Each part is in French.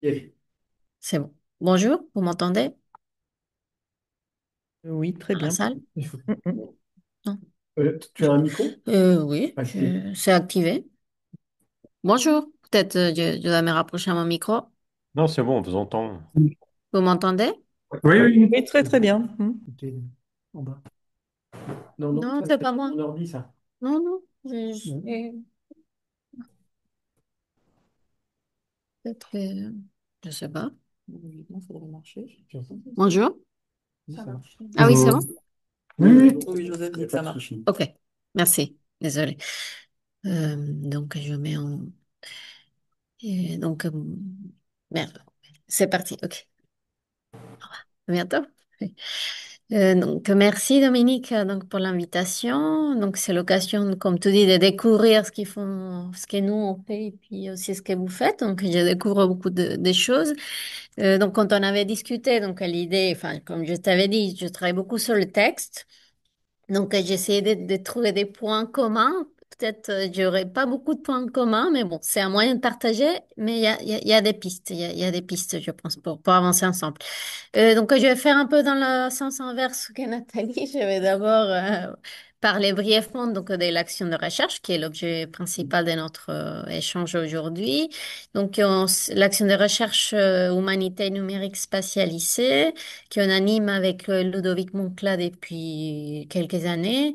Yes. C'est bon. Bonjour, vous m'entendez Oui, très dans la bien. salle? Il faut- Non? Tu as un micro? Oui, Activé. c'est activé. Bonjour, peut-être je dois me rapprocher à mon micro. Non, c'est bon, on vous entend. Oui, Vous m'entendez? oui, oui. Oui, très très bien. Mm. Ok, en bas. Non, non, Non, ça c'est c'est pas moi. mon ordi, ça. Non, non, Non. peut-être je sais pas. Logiquement, ça devrait marcher. Bonjour. Oui, Ça ça marche. marche. Ah oui, c'est Bonjour. bon? Oui, oui. Oui, Joseph dit que ça marche. Ok, merci. Désolée. Donc, je mets en... donc, merde. C'est parti, ok. À bientôt. Donc, merci Dominique pour l'invitation. Donc, c'est l'occasion, comme tu dis, de découvrir ce qu'ils font, ce que nous on fait et puis aussi ce que vous faites. Donc, je découvre beaucoup de choses. Donc, quand on avait discuté, donc l'idée, enfin, comme je t'avais dit, je travaille beaucoup sur le texte. Donc, j'ai essayé de trouver des points communs. Peut-être, j'aurais pas beaucoup de points communs, mais bon, c'est un moyen de partager. Mais il y a des pistes, il y a des pistes, je pense, pour avancer ensemble. Donc, je vais faire un peu dans le sens inverse que Nathalie. Je vais d'abord parler brièvement de l'action de recherche, qui est l'objet principal de notre échange aujourd'hui. Donc, l'action de recherche humanité numérique spatialisée, qu'on anime avec Ludovic Moncla depuis quelques années.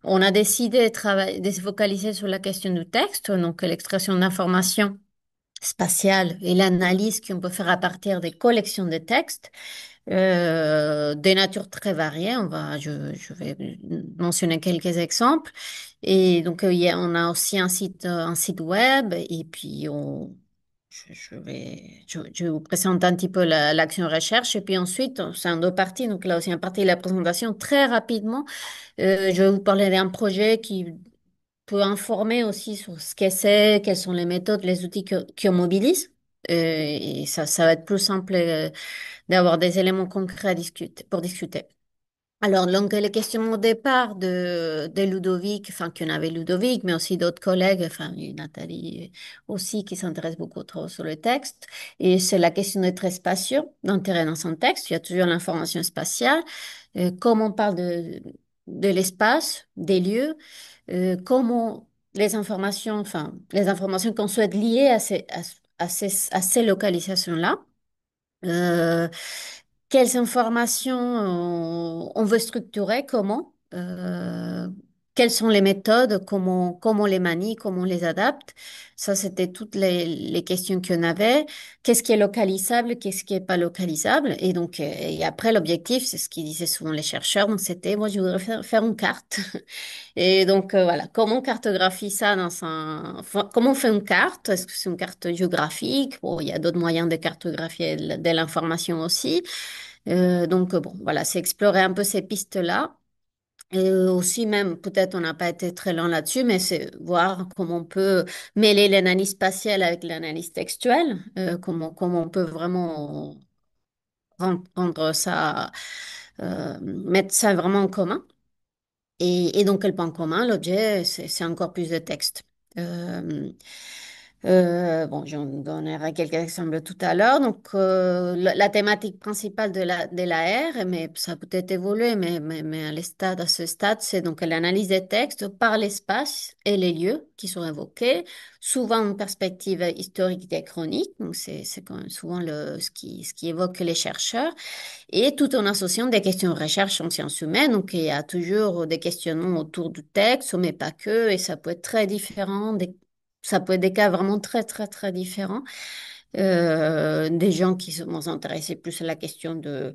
On a décidé de se focaliser sur la question du texte, donc l'extraction d'informations spatiale et l'analyse qu'on peut faire à partir des collections de textes de nature très variée. Je vais mentionner quelques exemples. Et donc, on a aussi un site web et puis je vais vous présenter un petit peu l'action recherche et puis ensuite, c'est en deux parties. Donc là aussi, une partie de la présentation très rapidement. Je vais vous parler d'un projet qui peut informer aussi sur ce que c'est, quelles sont les méthodes, les outils qu'on mobilise. Et ça va être plus simple d'avoir des éléments concrets pour discuter. Alors, donc, les questions au départ de Ludovic, enfin, qu'on avait Ludovic, mais aussi d'autres collègues, enfin, et Nathalie aussi, qui s'intéresse beaucoup trop sur le texte. Et c'est la question d'être spatiaux, d'intérêt dans son texte. Il y a toujours l'information spatiale. Comment on parle de l'espace, des lieux, comment les informations qu'on souhaite lier à ces localisations-là. Euh, Quelles informations on veut structurer, comment, quelles sont les méthodes, comment on les manie, comment on les adapte. Ça, c'était toutes les questions qu'on avait. Qu'est-ce qui est localisable, qu'est-ce qui est pas localisable. Et donc, et après, l'objectif, c'est ce qu'ils disaient souvent les chercheurs, donc c'était, moi, je voudrais faire une carte. Et donc, voilà, comment on cartographie ça comment on fait une carte? Est-ce que c'est une carte géographique? Bon, il y a d'autres moyens de cartographier de l'information aussi. Bon, voilà, c'est explorer un peu ces pistes-là. Et aussi, même, peut-être on n'a pas été très loin là-dessus, mais c'est voir comment on peut mêler l'analyse spatiale avec l'analyse textuelle, comment on peut vraiment rendre ça, mettre ça vraiment en commun. Et donc, quel point commun? L'objet, c'est encore plus de texte. Euh, bon, j'en donnerai quelques exemples tout à l'heure. Donc, la thématique principale de la R, mais ça a peut-être évolué, mais à ce stade, c'est donc l'analyse des textes par l'espace et les lieux qui sont évoqués, souvent une perspective historique et chronique. Donc, c'est quand même souvent ce qui évoque les chercheurs. Et tout en associant des questions de recherche en sciences humaines. Donc, il y a toujours des questionnements autour du texte, mais pas que, et ça peut être très différent. Ça peut être des cas vraiment très, très, très différents. Des gens vont s'intéresser plus à la question de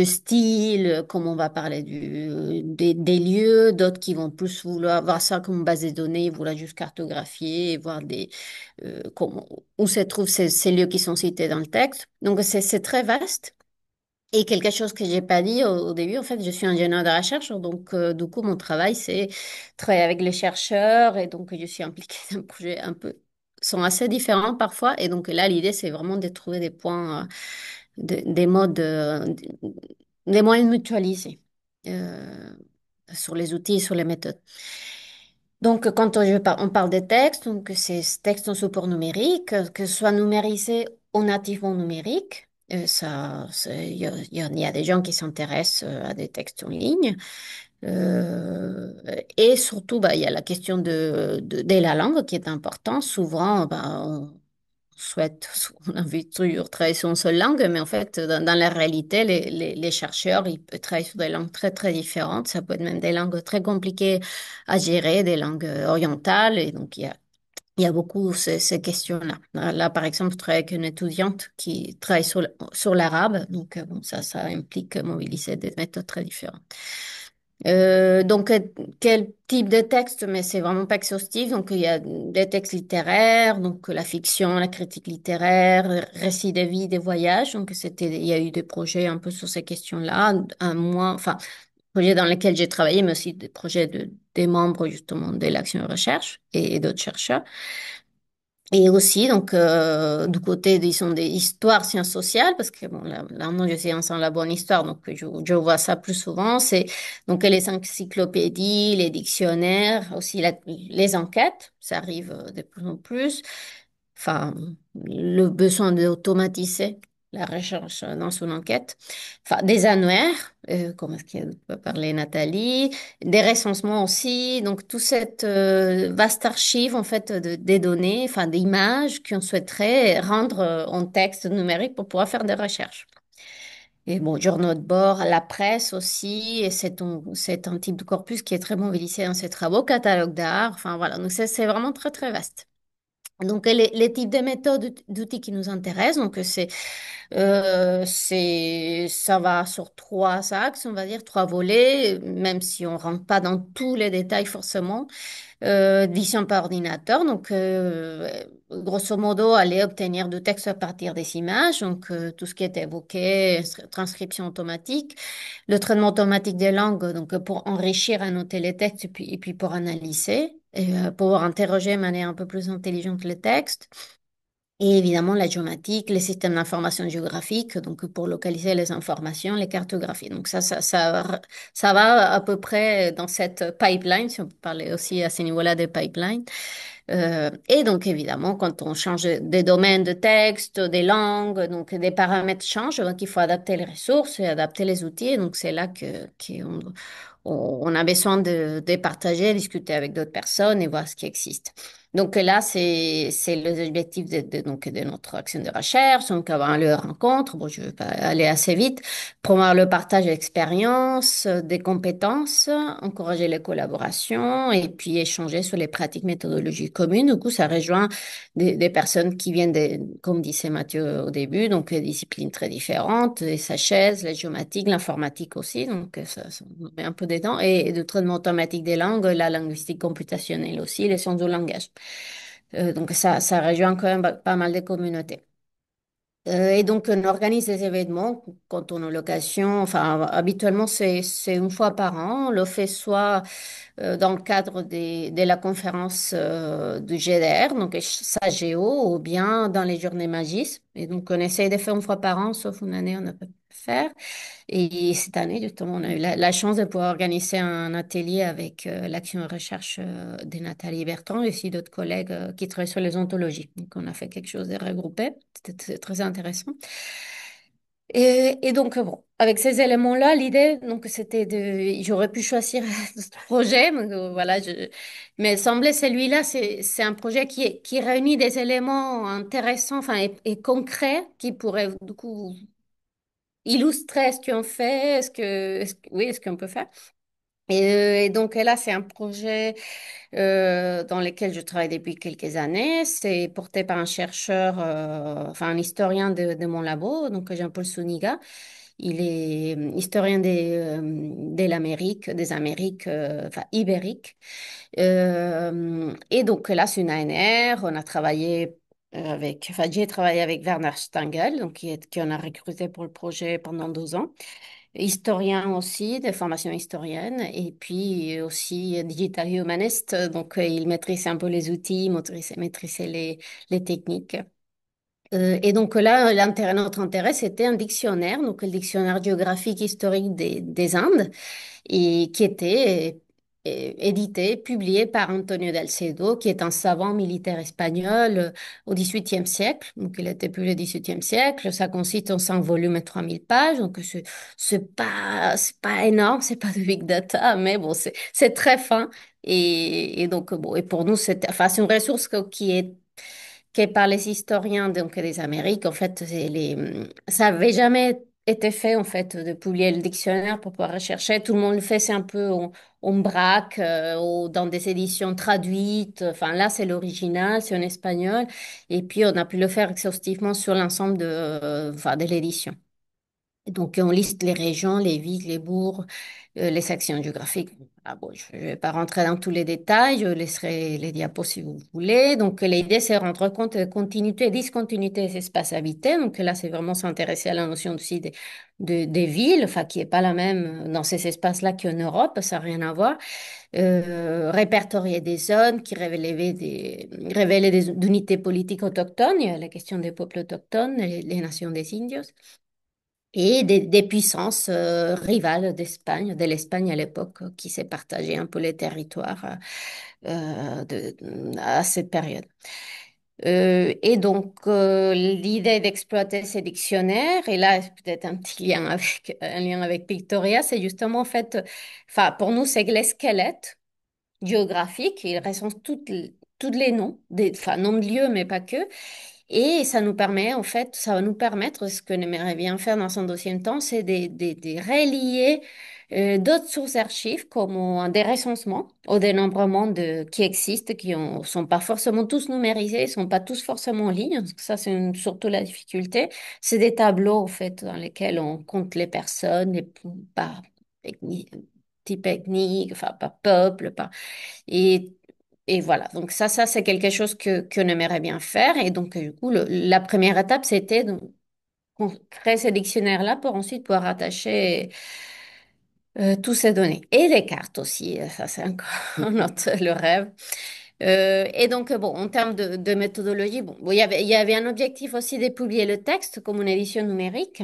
style, comment on va parler des lieux, d'autres qui vont plus vouloir avoir ça comme base de données, vouloir juste cartographier et voir où se trouvent ces lieux qui sont cités dans le texte. Donc, c'est très vaste. Et quelque chose que j'ai pas dit au début, en fait, je suis ingénieure de recherche, donc du coup, mon travail, c'est travailler avec les chercheurs, et donc je suis impliquée dans un projet un peu, sont assez différents parfois, et donc là, l'idée, c'est vraiment de trouver des points, des modes, des moyens mutualisés sur les outils, sur les méthodes. Donc, quand on parle des textes, donc ces textes en support numérique, que ce soit numérisé ou nativement numérique, il y a des gens qui s'intéressent à des textes en ligne. Et surtout, bah, il y a la question de la langue qui est importante. Souvent, bah, on a envie de toujours travailler sur une seule langue, mais en fait, dans la réalité, les chercheurs, ils peuvent travailler sur des langues très, très différentes. Ça peut être même des langues très compliquées à gérer, des langues orientales. Et donc, il y a beaucoup ces questions-là. Là, par exemple, je travaille avec une étudiante qui travaille sur l'arabe. Donc, bon, ça implique mobiliser des méthodes très différentes. Donc, quel type de texte? Mais c'est vraiment pas exhaustif. Donc, il y a des textes littéraires, donc la fiction, la critique littéraire, récits de vie, des voyages. Donc, il y a eu des projets un peu sur ces questions-là. Enfin, projets dans lesquels j'ai travaillé, mais aussi des projets des membres justement de l'action de recherche et d'autres chercheurs. Et aussi, donc, du côté, disons, des histoires sciences sociales, parce que, bon, là, moi, je suis ensemble la bonne histoire, donc je vois ça plus souvent, c'est donc les encyclopédies, les dictionnaires, aussi les enquêtes, ça arrive de plus en plus. Enfin, le besoin d'automatiser la recherche dans son enquête. Enfin, des annuaires, comme est-ce qu'elle peut parler Nathalie, des recensements aussi, donc toute cette vaste archive en fait des données, enfin d'images qu'on souhaiterait rendre en texte numérique pour pouvoir faire des recherches. Et bon, journaux de bord, la presse aussi, et c'est un type de corpus qui est très mobilisé dans ces travaux, catalogue d'art, enfin voilà, donc c'est vraiment très très vaste. Donc, les types de méthodes, d'outils qui nous intéressent, donc ça va sur trois axes, on va dire, trois volets, même si on rentre pas dans tous les détails forcément. Vision par ordinateur, donc grosso modo, aller obtenir du texte à partir des images, donc tout ce qui est évoqué, transcription automatique, le traitement automatique des langues, donc pour enrichir, annoter les textes et puis pour analyser, et pouvoir interroger de manière un peu plus intelligente les textes. Et évidemment, la géomatique, les systèmes d'information géographique, donc pour localiser les informations, les cartographies. Donc ça va à peu près dans cette pipeline, si on peut parler aussi à ce niveau-là des pipelines. Et donc, évidemment, quand on change des domaines de texte, des langues, donc des paramètres changent, donc il faut adapter les ressources et adapter les outils. Et donc, c'est là on a besoin de partager, discuter avec d'autres personnes et voir ce qui existe. Donc là, c'est les objectifs donc, de notre action de recherche. Donc, avoir le rencontre, bon, je vais pas aller assez vite, promouvoir le partage d'expériences, des compétences, encourager les collaborations et puis échanger sur les pratiques méthodologiques communes. Du coup, ça rejoint des personnes qui viennent, comme disait Mathieu au début, donc des disciplines très différentes, les SHS, la géomatique, l'informatique aussi. Donc, ça nous met un peu dedans. Et de traitement automatique des langues, la linguistique computationnelle aussi, les sciences du langage. Donc, ça rejoint quand même pas mal de communautés. Et donc, on organise des événements quand on a l'occasion. Enfin, habituellement, c'est une fois par an. On le fait soit dans le cadre de la conférence du GDR, donc SAGEO, ou bien dans les journées Magis. Et donc, on essaye de faire une fois par an, sauf une année, on ne peut pas faire. Et cette année, justement, on a eu la chance de pouvoir organiser un atelier avec l'action de recherche de Nathalie Bertrand et aussi d'autres collègues qui travaillent sur les ontologies. Donc, on a fait quelque chose de regroupé. C'était très intéressant. Et donc, bon, avec ces éléments-là, l'idée, donc, c'était j'aurais pu choisir ce projet, mais voilà, mais il semblait celui-là, c'est un projet qui réunit des éléments intéressants, enfin, et concrets qui pourraient, du coup, illustrer ce qu'on fait, oui, ce qu'on peut faire. Et donc là, c'est un projet dans lequel je travaille depuis quelques années. C'est porté par un chercheur, enfin un historien de mon labo, donc Jean-Paul Souniga. Il est historien de l'Amérique, des Amériques, enfin ibériques. Et donc là, c'est une ANR. On a travaillé enfin j'ai travaillé avec Werner Stangl, donc qui on a recruté pour le projet pendant 2 ans. Historien aussi, de formation historienne, et puis aussi digital humanist, donc il maîtrise un peu les outils, maîtrisait les techniques. Et donc là, notre intérêt, c'était un dictionnaire, donc le dictionnaire géographique historique des Indes, et qui était édité, publié par Antonio del Cedo, qui est un savant militaire espagnol au XVIIIe siècle. Donc, il a été publié au XVIIIe siècle. Ça consiste en 5 volumes et 3000 pages. Donc, c'est pas énorme, c'est pas de big data, mais bon, c'est très fin. Et donc, bon, et pour nous, enfin, c'est une ressource qui est par les historiens donc des Amériques. En fait, ça avait jamais été fait en fait de publier le dictionnaire pour pouvoir rechercher. Tout le monde le fait, c'est un peu on braque ou dans des éditions traduites. Enfin là, c'est l'original, c'est en espagnol. Et puis on a pu le faire exhaustivement sur l'ensemble enfin, de l'édition. Et donc, on liste les régions, les villes, les bourgs, les sections géographiques. Ah bon, je ne vais pas rentrer dans tous les détails, je laisserai les diapos si vous voulez. Donc, l'idée, c'est rendre compte de continuité et discontinuité des espaces habités. Donc, là, c'est vraiment s'intéresser à la notion aussi des villes, enfin, qui n'est pas la même dans ces espaces-là qu'en Europe, ça n'a rien à voir. Répertorier des zones qui révélaient des unités politiques autochtones. Il y a la question des peuples autochtones, les nations des Indios et des puissances rivales de l'Espagne à l'époque, qui s'est partagé un peu les territoires à cette période. Et donc, l'idée d'exploiter ces dictionnaires, et là, peut-être un lien avec Pictoria, c'est justement en fait, enfin, pour nous, c'est que les squelettes géographiques, ils recense tous les noms, enfin, noms de lieux, mais pas que. Et ça nous permet, en fait, ça va nous permettre, ce que j'aimerais bien faire dans son deuxième temps, c'est de relier d'autres sources d'archives, comme des recensements au dénombrement qui existent, qui ne sont pas forcément tous numérisés, ne sont pas tous forcément en ligne. Parce que ça, c'est surtout la difficulté. C'est des tableaux, en fait, dans lesquels on compte les personnes, par type ethnique, enfin, par peuple, et, et voilà, donc ça c'est quelque chose qu'on aimerait bien faire. Et donc, du coup, la première étape, c'était de créer ce dictionnaire-là pour ensuite pouvoir rattacher toutes ces données. Et les cartes aussi, ça c'est encore le rêve. Et donc, bon, en termes de méthodologie, bon, il y avait un objectif aussi de publier le texte comme une édition numérique.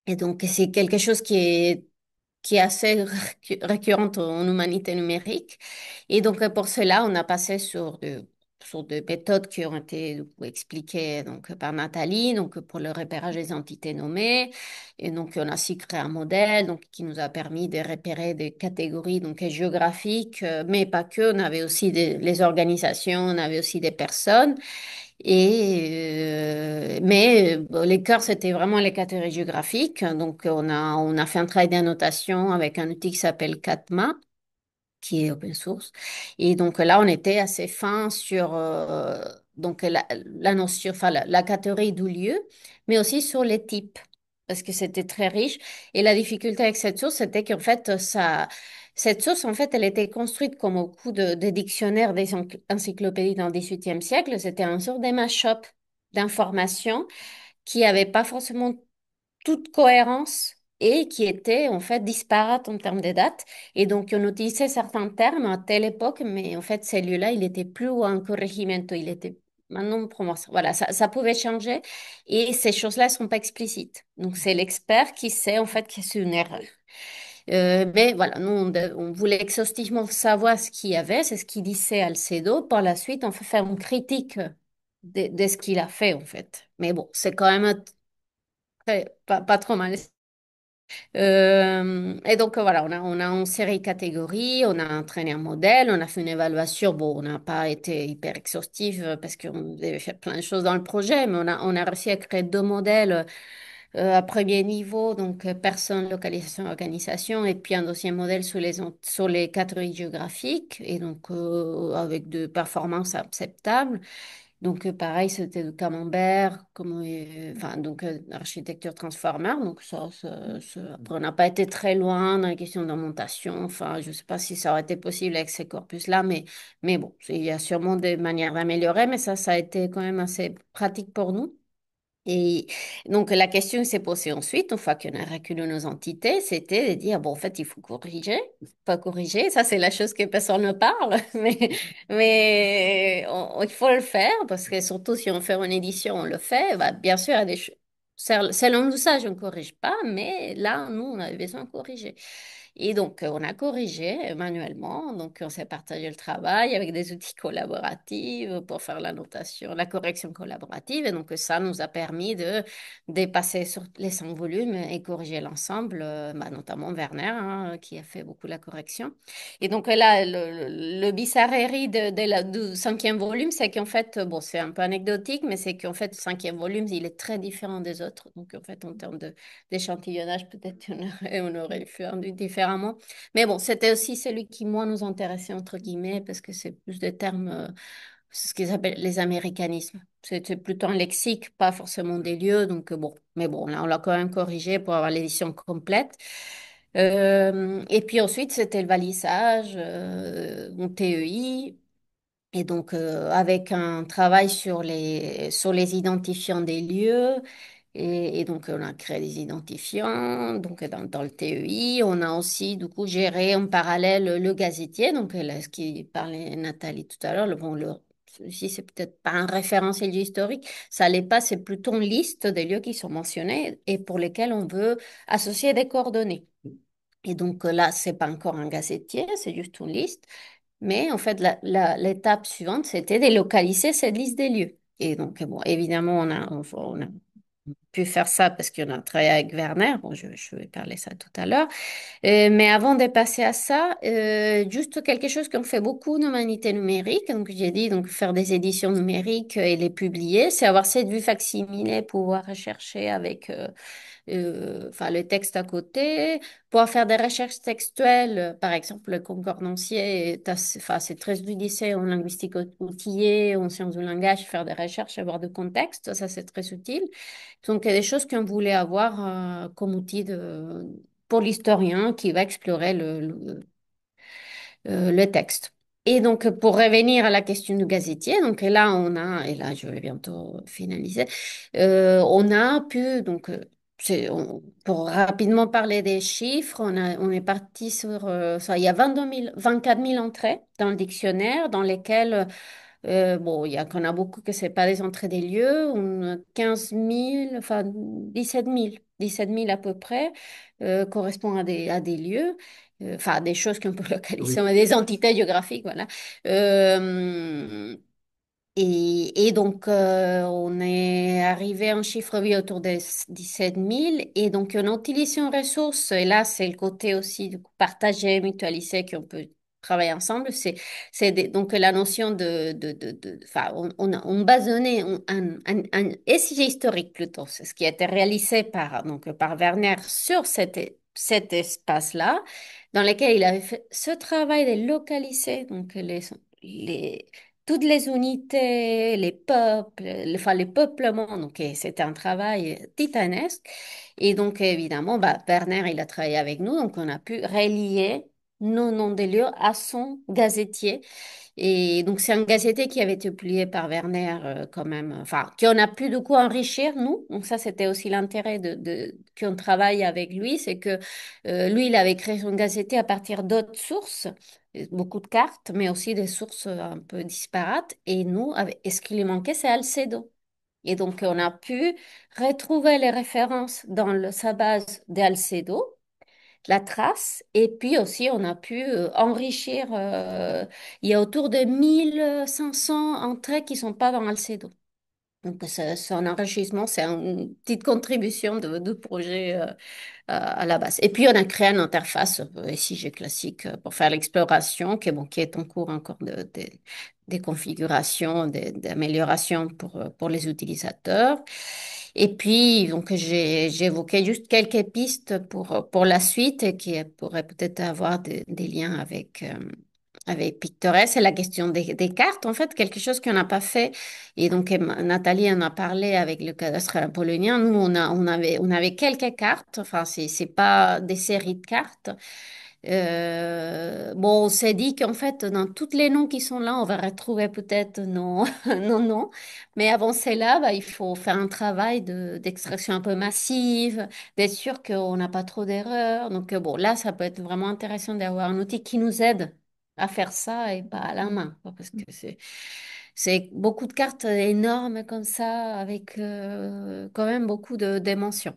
Et donc, c'est quelque chose qui est assez récurrente en humanité numérique. Et donc, pour cela, on a passé sur des méthodes qui ont été du coup, expliquées donc, par Nathalie, donc pour le repérage des entités nommées. Et donc, on a aussi créé un modèle donc, qui nous a permis de repérer des catégories donc, géographiques, mais pas que. On avait aussi les organisations, on avait aussi des personnes. Mais bon, les cœurs, c'était vraiment les catégories géographiques. Donc, on a fait un travail d'annotation avec un outil qui s'appelle Catma, qui est open source. Et donc là, on était assez fin sur donc la notion, enfin, la catégorie du lieu, mais aussi sur les types, parce que c'était très riche. Et la difficulté avec cette source, c'était qu'en fait, cette source, en fait, elle était construite comme au coup de dictionnaires des encyclopédies dans le XVIIIe siècle. C'était un sort de mash-up d'informations qui n'avaient pas forcément toute cohérence et qui était en fait disparate en termes de dates. Et donc, on utilisait certains termes à telle époque, mais en fait, celui-là, il était plus un corregimento, il était maintenant promotion. Voilà, ça pouvait changer et ces choses-là ne sont pas explicites. Donc, c'est l'expert qui sait en fait que c'est une erreur. Mais voilà, nous, on voulait exhaustivement savoir ce qu'il y avait, c'est ce qu'il disait Alcedo. Par la suite, on fait faire une critique de ce qu'il a fait, en fait. Mais bon, c'est quand même pas trop mal. Et donc voilà, on a une série de catégories, on a entraîné un modèle, on a fait une évaluation. Bon, on n'a pas été hyper exhaustif parce qu'on devait faire plein de choses dans le projet, mais on a réussi à créer 2 modèles à premier niveau, donc personne, localisation, organisation, et puis un deuxième modèle sur les catégories géographiques, et donc avec de performances acceptables. Donc, pareil, c'était de Camembert, enfin, donc, architecture transformer. Donc, après, on n'a pas été très loin dans les questions d'orientation. Enfin, je ne sais pas si ça aurait été possible avec ces corpus-là, mais bon, il y a sûrement des manières d'améliorer, mais ça a été quand même assez pratique pour nous. Et donc, la question qui s'est posée ensuite, une fois qu'on a reculé nos entités, c'était de dire, bon, en fait, il faut corriger, pas corriger. Ça, c'est la chose que personne ne parle, mais il faut le faire parce que surtout si on fait une édition, on le fait. Bah, bien sûr, il y a des choses. Selon l'usage, on ne corrige pas, mais là, nous, on avait besoin de corriger. Et donc, on a corrigé manuellement. Donc, on s'est partagé le travail avec des outils collaboratifs pour faire la notation, la correction collaborative. Et donc, ça nous a permis de dépasser sur les 100 volumes et corriger l'ensemble, notamment Werner, hein, qui a fait beaucoup la correction. Et donc, là, le bizarrerie du cinquième volume, c'est qu'en fait, bon, c'est un peu anecdotique, mais c'est qu'en fait, le cinquième volume, il est très différent des autres. Donc, en fait, en termes d'échantillonnage, peut-être on aurait fait différemment. Mais bon, c'était aussi celui qui moins nous intéressait, entre guillemets, parce que c'est plus des termes, c'est ce qu'ils appellent les américanismes. C'est plutôt un lexique, pas forcément des lieux. Donc, bon, mais bon, là, on l'a quand même corrigé pour avoir l'édition complète. Et puis ensuite, c'était le balisage, mon TEI. Et donc, avec un travail sur les identifiants des lieux, et donc on a créé des identifiants, donc dans le TEI, on a aussi du coup géré en parallèle le gazetier, donc là, ce qui parlait Nathalie tout à l'heure, ici c'est peut-être pas un référentiel historique, ça l'est pas, c'est plutôt une liste des lieux qui sont mentionnés et pour lesquels on veut associer des coordonnées. Et donc là, c'est pas encore un gazetier, c'est juste une liste. Mais en fait, l'étape suivante, c'était de localiser cette liste des lieux. Et donc, bon, évidemment, on a pu faire ça parce qu'on a travaillé avec Werner. Bon, je vais parler ça tout à l'heure. Mais avant de passer à ça, juste quelque chose qu'on fait beaucoup en humanité numérique. Donc, j'ai dit, donc, faire des éditions numériques et les publier, c'est avoir cette vue facsimilée, pouvoir rechercher avec enfin, le texte à côté, pouvoir faire des recherches textuelles, par exemple, le concordancier, enfin, c'est très utilisé en linguistique outillée, en sciences du langage, faire des recherches, avoir de contexte, ça c'est très utile. Donc, il y a des choses qu'on voulait avoir comme outil pour l'historien qui va explorer le texte. Et donc, pour revenir à la question du gazetier, donc et là, je vais bientôt finaliser, on a pu, donc, pour rapidement parler des chiffres, on est parti sur, ça, il y a 24 000 entrées dans le dictionnaire, dans lesquelles bon, il y a qu'on a beaucoup que c'est pas des entrées des lieux, on a 15 000, enfin 17 000 à peu près, correspond à des lieux, enfin des choses qu'on peut localiser, Oui. des entités géographiques, voilà. Euh, et donc, on est arrivé à un chiffre, oui, autour des 17 000. Et donc, on a utilisé une ressource, et là, c'est le côté aussi du coup, partagé, mutualisé, qu'on peut travailler ensemble. Donc la notion enfin, on basonnait un SIG historique plutôt, c'est ce qui a été réalisé par Werner sur cet espace-là, dans lequel il avait fait ce travail de localiser donc les, toutes les unités, les peuples, enfin les peuplements, donc c'était un travail titanesque. Et donc évidemment, bah, Werner, il a travaillé avec nous, donc on a pu relier nos noms des lieux à son gazetier. Et donc c'est un gazetier qui avait été publié par Werner quand même, enfin, qu'on a pu du coup enrichir, nous. Donc ça, c'était aussi l'intérêt qu'on travaille avec lui, c'est que lui, il avait créé son gazetier à partir d'autres sources beaucoup de cartes, mais aussi des sources un peu disparates. Et nous, ce qui lui manquait, c'est Alcedo. Et donc, on a pu retrouver les références dans sa base d'Alcedo, la trace, et puis aussi, on a pu enrichir. Il y a autour de 1 500 entrées qui ne sont pas dans Alcedo. Donc, c'est un enrichissement, c'est une petite contribution de projet à la base. Et puis, on a créé une interface SIG classique pour faire l'exploration, qui est en cours encore des configurations, d'améliorations pour les utilisateurs. Et puis, donc, j'ai évoqué juste quelques pistes pour la suite et qui pourraient peut-être avoir des liens avec Pictores. C'est la question des cartes, en fait, quelque chose qu'on n'a pas fait. Et donc, Nathalie en a parlé avec le cadastre apollonien. Nous, on avait quelques cartes. Enfin, c'est pas des séries de cartes. Bon, on s'est dit qu'en fait, dans tous les noms qui sont là, on va retrouver peut-être nos, nos noms. Mais avant cela, bah, il faut faire un travail d'extraction un peu massive, d'être sûr qu'on n'a pas trop d'erreurs. Donc, bon, là, ça peut être vraiment intéressant d'avoir un outil qui nous aide à faire ça et pas à la main, quoi, parce que c'est beaucoup de cartes énormes comme ça, avec quand même beaucoup de dimensions.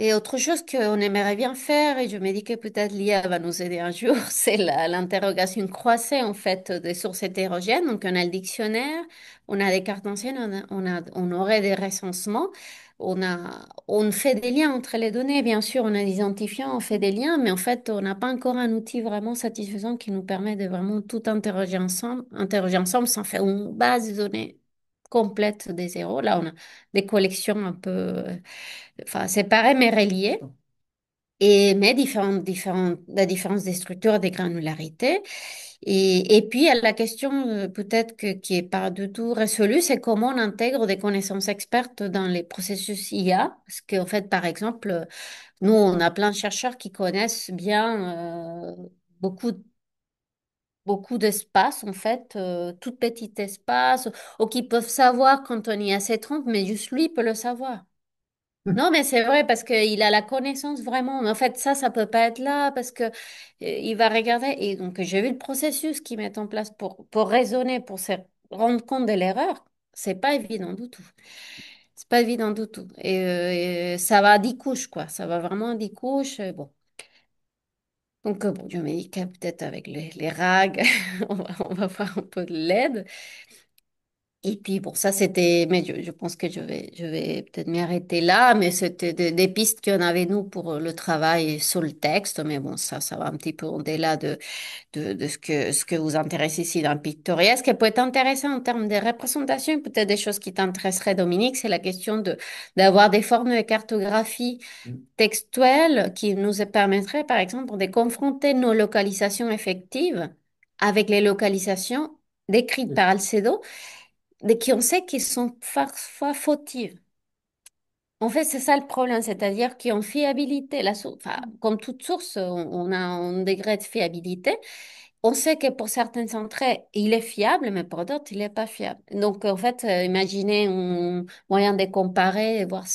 Et autre chose qu'on aimerait bien faire, et je me dis que peut-être l'IA va nous aider un jour, c'est l'interrogation croisée en fait des sources hétérogènes. Donc on a le dictionnaire, on a des cartes anciennes, on aurait des recensements, on fait des liens entre les données. Bien sûr, on a des identifiants, on fait des liens, mais en fait, on n'a pas encore un outil vraiment satisfaisant qui nous permet de vraiment tout interroger ensemble sans faire une base de données complète des zéros. Là, on a des collections un peu, enfin, séparées mais reliées. Mais la différence des structures et des granularités. Et puis, il y a la question peut-être qui est pas du tout résolue, c'est comment on intègre des connaissances expertes dans les processus IA. Parce qu'en fait, par exemple, nous, on a plein de chercheurs qui connaissent bien beaucoup, beaucoup d'espaces, en fait, tout petit espace, ou qui peuvent savoir quand on y a assez 30, mais juste lui peut le savoir. Non, mais c'est vrai parce qu'il a la connaissance vraiment. Mais en fait, ça peut pas être là parce que il va regarder. Et donc, j'ai vu le processus qu'ils mettent en place pour raisonner, pour se rendre compte de l'erreur. C'est pas évident du tout. C'est pas évident du tout. Et ça va à 10 couches, quoi. Ça va vraiment à 10 couches. Bon. Donc, bon, je me dis que peut-être avec les RAG, on va voir un peu de l'aide. Et puis bon, ça c'était, mais je pense que je vais peut-être m'y arrêter là, mais c'était des pistes qu'on avait nous pour le travail sur le texte, mais bon, ça va un petit peu au-delà de ce que vous intéresse ici dans le pictorial. Ce qui peut être intéressant en termes de représentation, peut-être des choses qui t'intéresseraient, Dominique, c'est la question d'avoir des formes de cartographie textuelle qui nous permettraient, par exemple, de confronter nos localisations effectives avec les localisations décrites par Alcedo qui on sait qu'ils sont parfois fautives. En fait, c'est ça le problème, c'est-à-dire qu'en fiabilité, enfin, comme toute source, on a un degré de fiabilité. On sait que pour certaines entrées, il est fiable, mais pour d'autres, il n'est pas fiable. Donc, en fait, imaginez un moyen de comparer et voir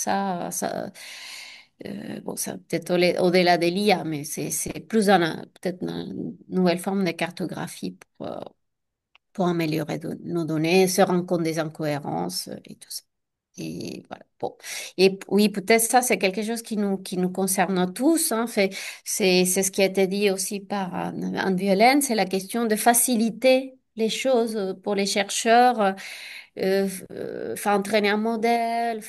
bon, ça peut-être au-delà de l'IA, mais c'est plus peut-être une nouvelle forme de cartographie pour améliorer nos données, se rendre compte des incohérences et tout ça. Et voilà. Bon. Et oui, peut-être ça, c'est quelque chose qui nous concerne tous. Hein. C'est ce qui a été dit aussi par Anne Violaine, c'est la question de faciliter les choses pour les chercheurs, faire entraîner un modèle,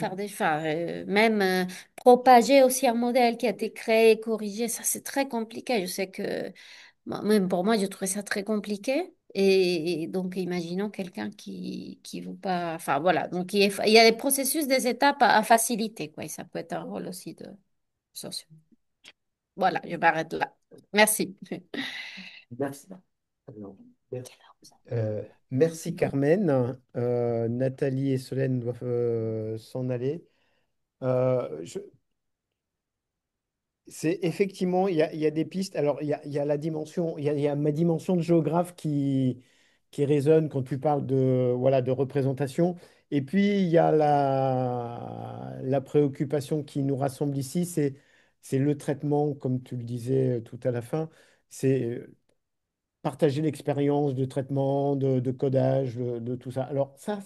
même propager aussi un modèle qui a été créé, corrigé. Ça, c'est très compliqué. Je sais que même pour moi, j'ai trouvé ça très compliqué. Et donc, imaginons quelqu'un qui veut pas. Enfin, voilà. Donc, il y a des processus, des étapes à faciliter, quoi. Et ça peut être un rôle aussi de socio. Voilà, je m'arrête là. Merci. Merci. Alors, merci Carmen. Nathalie et Solène doivent s'en aller. Euh, je- c'est effectivement, il y a des pistes. Alors, il y a la dimension, il y a ma dimension de géographe qui résonne quand tu parles de, voilà, de représentation. Et puis, il y a la préoccupation qui nous rassemble ici, c'est le traitement, comme tu le disais tout à la fin. C'est partager l'expérience de traitement, de codage, de tout ça. Alors ça,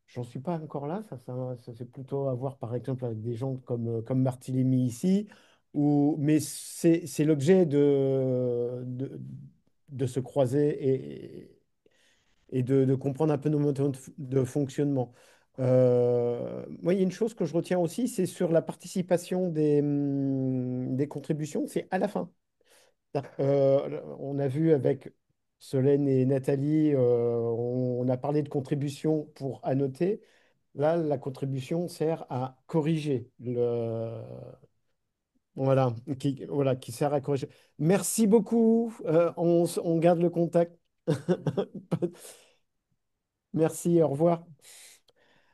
j'en suis pas encore là. Ça, c'est plutôt à voir, par exemple, avec des gens comme Barthélemy ici. Mais c'est l'objet de se croiser et de comprendre un peu nos modes de fonctionnement. Moi, il y a une chose que je retiens aussi, c'est sur la participation des contributions, c'est à la fin. On a vu avec Solène et Nathalie, on a parlé de contribution pour annoter. Là, la contribution sert à corriger voilà, qui sert à corriger. Merci beaucoup. On garde le contact. Merci, au revoir.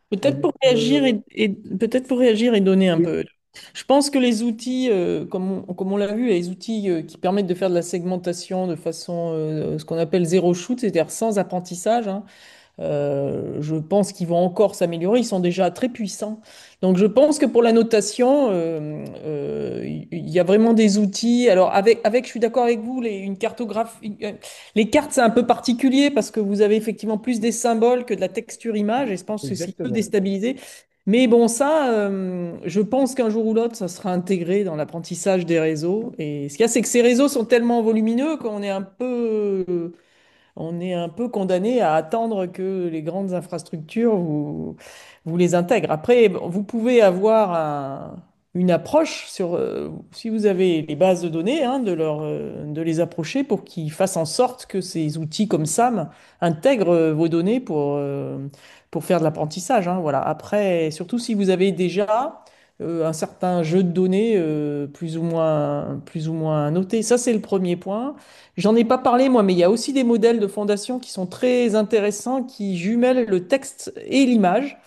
Peut-être Avec, pour réagir peut-être pour réagir et donner un oui, peu. Je pense que les outils, comme on l'a vu, les outils qui permettent de faire de la segmentation de façon, ce qu'on appelle zéro shoot, c'est-à-dire sans apprentissage, hein, je pense qu'ils vont encore s'améliorer. Ils sont déjà très puissants. Donc, je pense que pour la notation, il y a vraiment des outils. Alors, je suis d'accord avec vous, une cartographie, les cartes, c'est un peu particulier parce que vous avez effectivement plus des symboles que de la texture image. Et je pense que c'est un peu exactement. déstabilisé. Mais bon, ça, je pense qu'un jour ou l'autre, ça sera intégré dans l'apprentissage des réseaux. Et ce qu'il y a, c'est que ces réseaux sont tellement volumineux on est un peu condamné à attendre que les grandes infrastructures vous les intègrent. Après, bon, vous pouvez avoir une approche sur, si vous avez les bases de données, hein, de les approcher pour qu'ils fassent en sorte que ces outils comme SAM intègrent vos données pour faire de l'apprentissage, hein, voilà. Après, surtout si vous avez déjà un certain jeu de données plus ou moins noté. Ça, c'est le premier point. J'en ai pas parlé moi, mais il y a aussi des modèles de fondation qui sont très intéressants, qui jumellent le texte et l'image,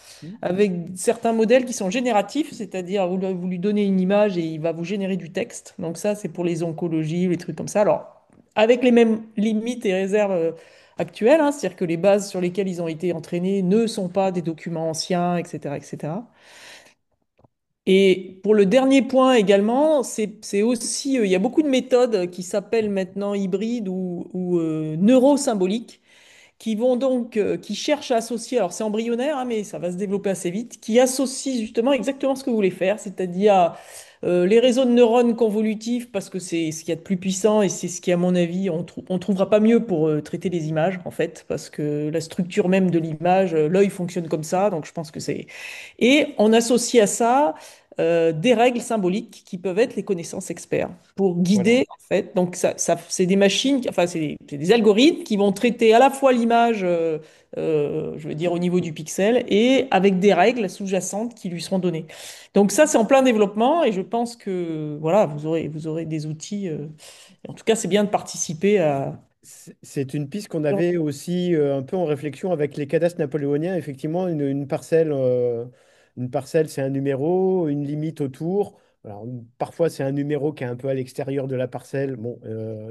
avec certains modèles qui sont génératifs, c'est-à-dire vous lui donnez une image et il va vous générer du texte. Donc ça, c'est pour les oncologies, les trucs comme ça. Alors, avec les mêmes limites et réserves actuelles, hein, c'est-à-dire que les bases sur lesquelles ils ont été entraînés ne sont pas des documents anciens, etc., etc. Et pour le dernier point également, c'est aussi, il y a beaucoup de méthodes qui s'appellent maintenant hybrides ou neurosymboliques, qui vont donc, qui cherchent à associer, alors c'est embryonnaire, hein, mais ça va se développer assez vite, qui associent justement exactement ce que vous voulez faire, c'est-à-dire les réseaux de neurones convolutifs, parce que c'est ce qu'il y a de plus puissant et c'est ce qui, à mon avis, on trouvera pas mieux pour traiter les images, en fait, parce que la structure même de l'image, l'œil fonctionne comme ça, donc je pense que c'est... Et on associe à ça des règles symboliques qui peuvent être les connaissances experts pour Voilà. guider, en fait. Donc, c'est des machines, enfin, c'est des algorithmes qui vont traiter à la fois l'image, je veux dire, au niveau du pixel, et avec des règles sous-jacentes qui lui seront données. Donc, ça, c'est en plein développement et je pense que, voilà, vous aurez des outils. En tout cas, c'est bien de participer à. C'est une piste qu'on avait aussi un peu en réflexion avec les cadastres napoléoniens. Effectivement, une parcelle, c'est un numéro, une limite autour. Alors, parfois, c'est un numéro qui est un peu à l'extérieur de la parcelle. Bon,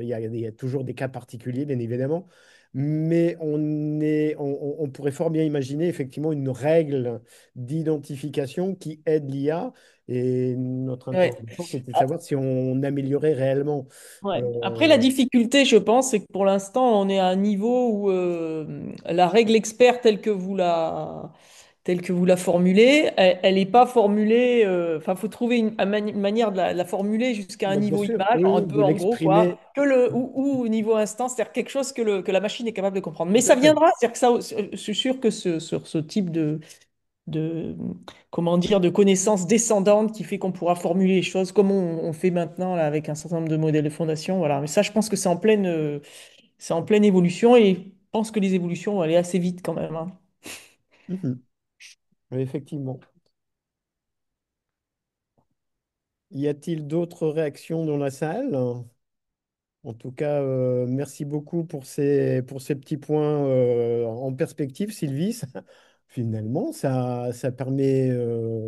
il y a toujours des cas particuliers, bien évidemment. Mais on pourrait fort bien imaginer effectivement une règle d'identification qui aide l'IA. Et notre Ouais. interrogation, c'était de savoir si on améliorait réellement. Ouais. Après, la euh, difficulté, je pense, c'est que pour l'instant, on est à un niveau où la règle expert telle que vous la formulez, elle n'est pas formulée. Enfin, faut trouver une manière de la formuler jusqu'à un Bah, bien sûr sûr, image, oui, un oui, de peu en gros, quoi, l'exprimer. ou au niveau instant, c'est-à-dire quelque chose que la machine est capable de comprendre. Mais Tout à ça fait. viendra, c'est-à-dire que ça, je suis sûr que sur ce type de, comment dire, de connaissances descendantes qui fait qu'on pourra formuler les choses comme on fait maintenant là, avec un certain nombre de modèles de fondation. Voilà. Mais ça, je pense que c'est en pleine évolution et je pense que les évolutions vont aller assez vite quand même, hein. Mhm. Oui, effectivement. Y a-t-il d'autres réactions dans la salle? En tout cas, merci beaucoup pour ces petits points en perspective, Sylvie. Finalement, ça permet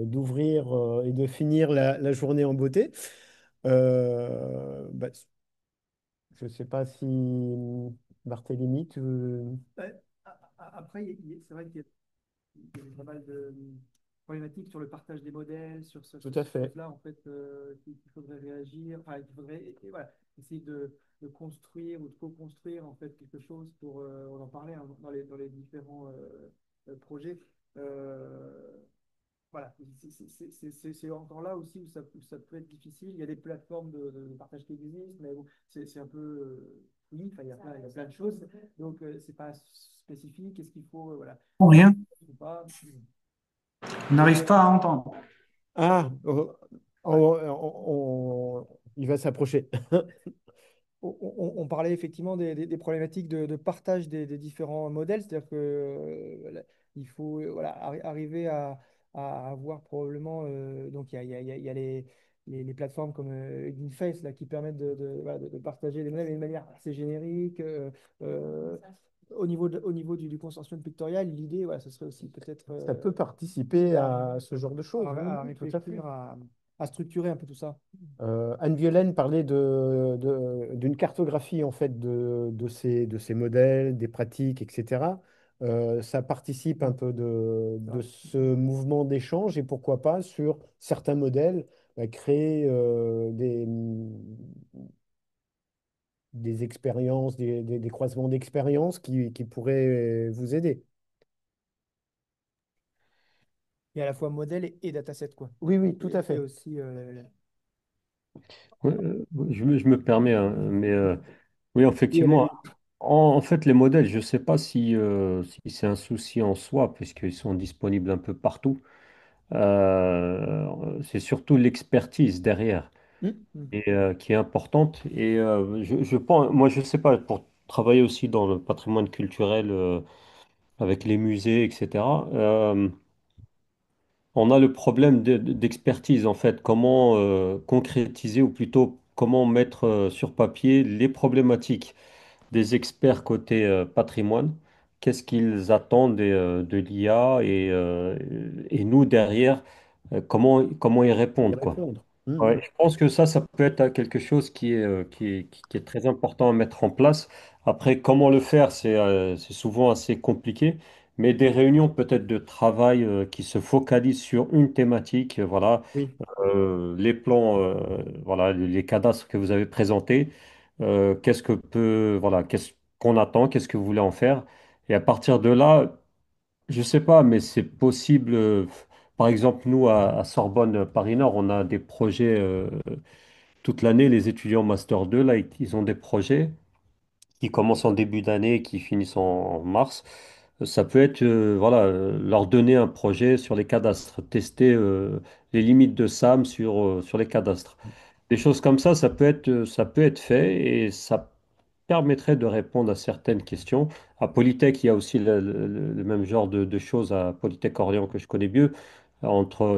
d'ouvrir et de finir la journée en beauté. Bah, je ne sais pas si Barthélémy, tu... Ouais, après, c'est vrai qu'il y a pas mal de problématiques sur le partage des modèles, Tout sur à ces fait. choses-là, en fait, qu'il faudrait réagir, enfin, qu'il faudrait et voilà, essayer de construire ou de co-construire en fait quelque chose pour, on en parlait hein, dans les différents projets. Euh, voilà, c'est encore là aussi où ça peut être difficile. Il y a des plateformes de partage qui existent, mais bon, c'est un peu oui, enfin, il y a plein de choses. Donc, c'est pas spécifique. Est-ce qu'il faut, voilà, Rien, ou pas. on n'arrive pas à entendre. Ah, Ouais. il va s'approcher. On parlait effectivement des problématiques de partage des différents modèles, c'est-à-dire que il faut voilà, arriver à avoir probablement donc il y a les plateformes comme Hugging Face là, qui permettent voilà, de partager des modèles mais de manière assez générique. Euh, au niveau du consortium pictorial, l'idée, voilà, ce serait aussi peut-être Ça peut participer à ce genre de choses, à oui, tout à fait. réfléchir, à structurer un peu tout ça. Anne Violaine parlait d'une cartographie en fait de ces modèles, des pratiques, etc. Ça participe un Mm. peu C'est de vrai. ce mouvement d'échange et pourquoi pas sur certains modèles créer des expériences, des croisements d'expériences qui pourraient vous aider. et à la fois modèle et dataset, quoi. Oui, oui, tout à Et fait. aussi, Ouais, je me permets, hein, mais oui, Oui, effectivement, allez-y. en fait, les modèles, je ne sais pas si c'est un souci en soi, puisqu'ils sont disponibles un peu partout. C'est surtout l'expertise derrière Hmm. mm. et, qui est importante. Et je pense, moi, je ne sais pas, pour travailler aussi dans le patrimoine culturel avec les musées, etc. On a le problème d'expertise, en fait. Comment concrétiser, ou plutôt comment mettre sur papier les problématiques des experts côté patrimoine. Qu'est-ce qu'ils attendent de l'IA et nous, derrière, comment y Y répondre, quoi. répondre. Ouais, je pense que ça peut être quelque chose qui est très important à mettre en place. Après, comment le faire, c'est souvent assez compliqué, mais des réunions peut-être de travail qui se focalisent sur une thématique, voilà, Oui, les plans, voilà, les cadastres que vous avez présentés, qu'est-ce qu'on attend, qu'est-ce que vous voulez en faire, et à partir de là, je sais pas, mais c'est possible. Par exemple, nous, à Sorbonne Paris Nord, on a des projets toute l'année. Les étudiants Master 2, là, ils ont des projets qui commencent en début d'année et qui finissent en mars. Ça peut être, voilà, leur donner un projet sur les cadastres, tester les limites de SAM sur les cadastres. Des choses comme ça peut être fait et ça permettrait de répondre à certaines questions. À Polytech, il y a aussi le même genre de choses à Polytech Orléans que je connais mieux.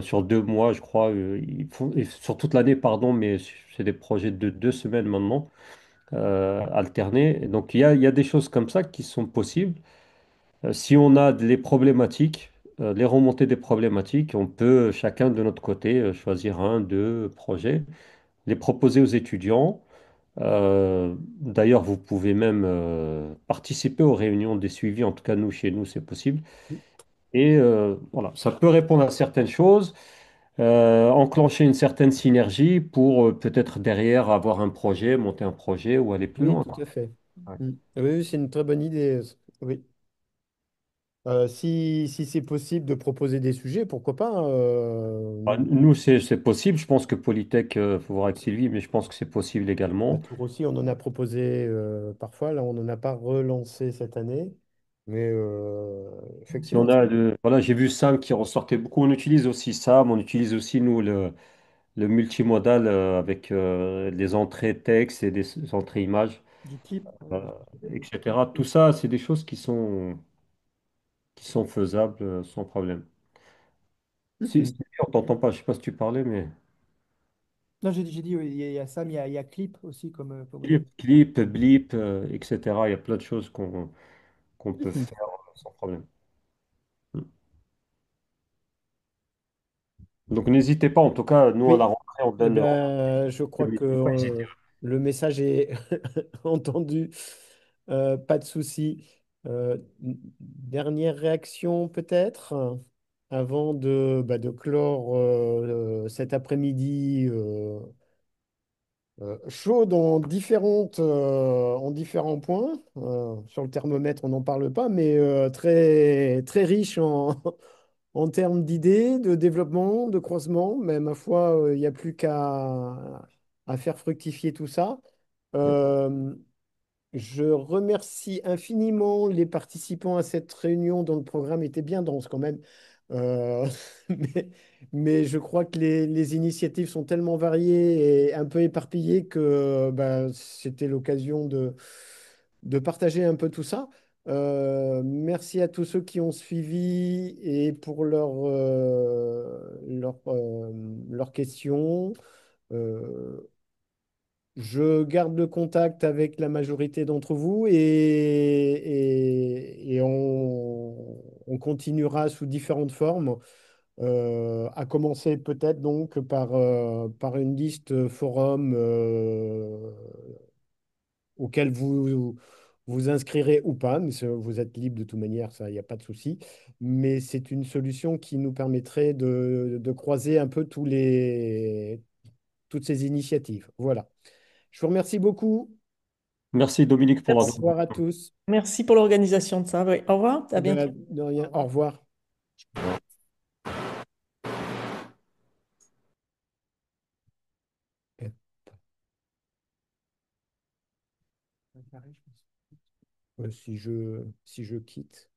Sur 2 mois, je crois, et sur toute l'année, pardon, mais c'est des projets de 2 semaines maintenant, alternés. Et donc, il y a des choses comme ça qui sont possibles. Si on a les problématiques, les remontées des problématiques, on peut chacun de notre côté choisir un, deux projets, les proposer aux étudiants. D'ailleurs, vous pouvez même participer aux réunions des suivis, en tout cas nous, chez nous, c'est possible. Et voilà, ça peut répondre à certaines choses, enclencher une certaine synergie pour peut-être derrière avoir un projet, monter un projet ou aller plus oui, loin, tout quoi. à fait. Ouais. Oui, oui, c'est une très bonne idée. Oui. Si c'est possible de proposer des sujets, pourquoi pas? Nous, c'est possible. Je pense que Polytech, il faut voir avec Sylvie, mais je pense que c'est possible À également. Tours aussi, on en a proposé parfois. Là, on n'en a pas relancé cette année. Mais Si on effectivement, a voilà, j'ai vu Sam qui ressortait beaucoup. On utilise aussi Sam, on utilise aussi nous le multimodal avec des entrées texte et des entrées images, du clip. euh, etc. Tout ça, c'est des choses qui sont faisables sans problème. Si on t'entend pas, je sais pas si tu parlais, mais Non, j'ai dit, oui, il y a Sam, il y a clip aussi comme outil. clip, blip, etc. Il y a plein de choses qu'on peut faire sans problème. Donc n'hésitez pas, en tout cas, nous à la oui, rentrée, on eh donne. ben, je crois que N'hésitez pas à hésiter. le message est entendu. Pas de souci. Dernière réaction peut-être, avant de clore cet après-midi chaude en différents points. Sur le thermomètre, on n'en parle pas, mais très, très riche en termes d'idées, de développement, de croisement. Mais ma foi, il n'y a plus qu'à faire fructifier tout ça. Euh, je remercie infiniment les participants à cette réunion dont le programme était bien dense quand même. Euh, mais, mais je crois que les initiatives sont tellement variées et un peu éparpillées que c'était l'occasion de partager un peu tout ça. Merci à tous ceux qui ont suivi et pour leurs questions. Euh, je garde le contact avec la majorité d'entre vous et on continuera sous différentes formes, à commencer peut-être donc par une liste forum auquel vous vous inscrirez ou pas, mais vous êtes libre de toute manière, ça, il n'y a pas de souci. Mais c'est une solution qui nous permettrait de croiser un peu toutes ces initiatives. Voilà. Je vous remercie beaucoup. Merci Dominique pour Au Merci. revoir à l'organisation. tous. Merci pour l'organisation de ça. Oui. Au revoir, à bientôt. De rien. Au revoir. carré, je pense. Si je quitte.